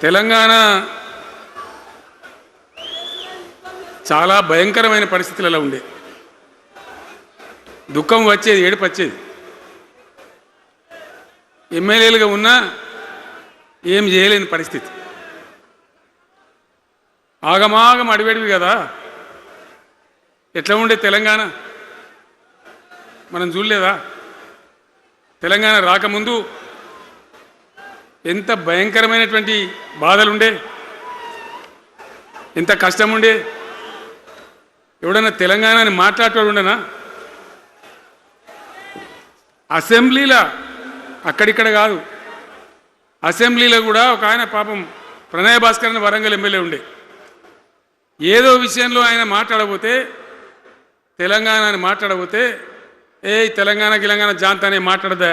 తెలంగాణ చాలా భయంకరమైన పరిస్థితులలో ఉండే. దుఃఖం వచ్చేది, ఏడుపు వచ్చేది. ఎమ్మెల్యేలుగా ఉన్నా ఏం చేయలేని పరిస్థితి. ఆగమాగం అడివేడివి కదా. ఎట్లా ఉండే తెలంగాణ మనం చూడలేదా? తెలంగాణ రాకముందు ఎంత భయంకరమైనటువంటి బాధలుండే, ఎంత కష్టం ఉండే. ఎవడన్నా తెలంగాణని మాట్లాడేవాడు ఉండనా? అసెంబ్లీలో అక్కడిక్కడ కాదు, అసెంబ్లీలో కూడా ఒక ఆయన పాపం ప్రణయ్ భాస్కర్ అని వరంగల్ ఎమ్మెల్యే ఉండే. ఏదో విషయంలో ఆయన మాట్లాడబోతే, తెలంగాణని మాట్లాడబోతే, తెలంగాణ గిలంగాణ జాంతానే మాట్లాడదా,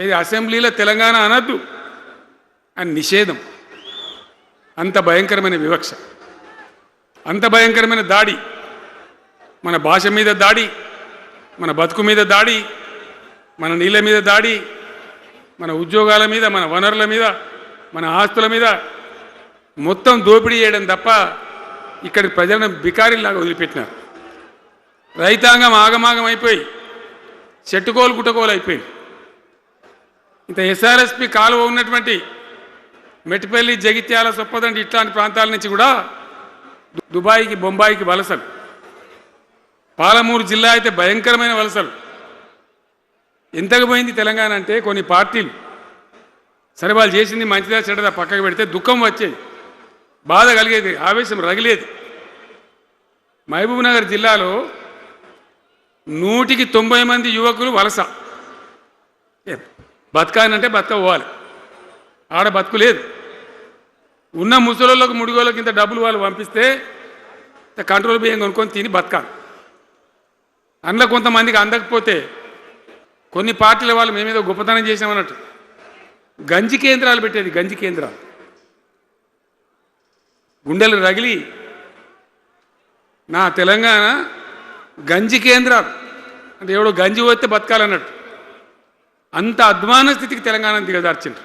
ఏది అసెంబ్లీలో తెలంగాణ అనద్దు అని నిషేధం. అంత భయంకరమైన వివక్ష, అంత భయంకరమైన దాడి. మన భాష మీద దాడి, మన బతుకు మీద దాడి, మన నీళ్ళ మీద దాడి, మన ఉద్యోగాల మీద, మన వనరుల మీద, మన ఆస్తుల మీద మొత్తం దోపిడీ చేయడం తప్ప ఇక్కడి ప్రజలను బికారీలాగా వదిలిపెట్టినారు. రైతాంగం ఆగమాగం అయిపోయి చెట్టుకోలు గుట్టకోలు అయిపోయింది. ఇంత ఎస్ఆర్ఎస్పి కాలువ ఉన్నటువంటి మెట్టిపల్లి, జగిత్యాల, సొప్పదండి ఇట్లాంటి ప్రాంతాల నుంచి కూడా దుబాయ్కి, బొంబాయికి వలసలు. పాలమూరు జిల్లా అయితే భయంకరమైన వలసలు. ఎంతకు పోయింది తెలంగాణ అంటే, కొన్ని పార్టీలు సరే వాళ్ళు చేసింది మంచిదా చెడ్డదా పక్కకు పెడితే దుఃఖం వచ్చేది, బాధ కలిగేది, ఆవేశం రగిలేది. మహబూబ్నగర్ జిల్లాలో 190 మంది యువకులు వలస. బతకానంటే బతకపోవాలి, ఆడ బతుకు లేదు. ఉన్న ముసలోళ్ళకు, ముడిగోళ్ళకి ఇంత డబ్బులు వాళ్ళు పంపిస్తే కంట్రోల్ బియ్యం కొనుక్కొని తిని బతకాలి. అందులో కొంతమందికి అందకపోతే కొన్ని పార్టీల వాళ్ళు మేమేదో గొప్పతనం చేసామన్నట్టు గంజి కేంద్రాలు పెట్టేది. గంజి కేంద్రాలు గుండెలు రగిలి, నా తెలంగాణ గంజి కేంద్రాలు అంటే ఎవడో గంజి పోతే బతకాలన్నట్టు అంత అధ్వాన స్థితికి తెలంగాణ దిగజార్చిండ్రు.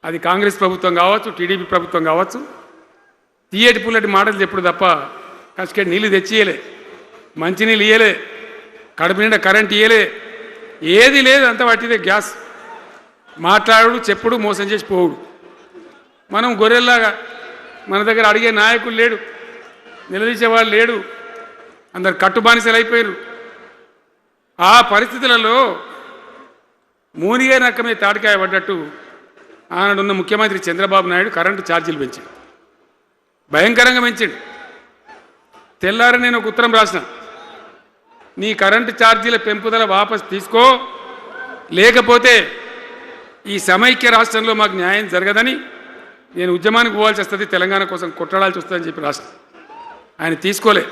అది కాంగ్రెస్ ప్రభుత్వం కావచ్చు, టీడీపీ ప్రభుత్వం కావచ్చు. తీయటి పుల్లటి మాటలు చెప్పుడు తప్ప కసుకేటి నీళ్ళు తెచ్చియలే, మంచినీళ్ళు ఇయ్యలే, కడుపు నిండా కరెంట్ ఇయ్యలే, ఏది లేదు. అంత పట్టిదే గ్యాస్. మాట్లాడు, చెప్పుడు, మోసం చేసి పోవుడు. మనం గొర్రెల్లాగా మన దగ్గర అడిగే నాయకులు లేడు, నిలదీసేవాళ్ళు లేడు, అందరు కట్టుబానిసలు అయిపోయారు. ఆ పరిస్థితులలో మూనిగే నక్కమే తాటికాయ పడ్డట్టు ఆనాడున్న ముఖ్యమంత్రి చంద్రబాబు నాయుడు కరెంటు ఛార్జీలు పెంచాడు, భయంకరంగా పెంచాడు. తెల్లారి నేను ఒక ఉత్తరం రాసిన, నీ కరెంటు ఛార్జీల పెంపుదల వాపసు తీసుకో, లేకపోతే ఈ సమైక్య రాష్ట్రంలో మాకు న్యాయం జరగదని నేను ఉద్యమానికి పోవాల్సి వస్తుంది, తెలంగాణ కోసం కొట్లాడాల్సి వస్తుందని చెప్పి రాసిన. ఆయన తీసుకోలే.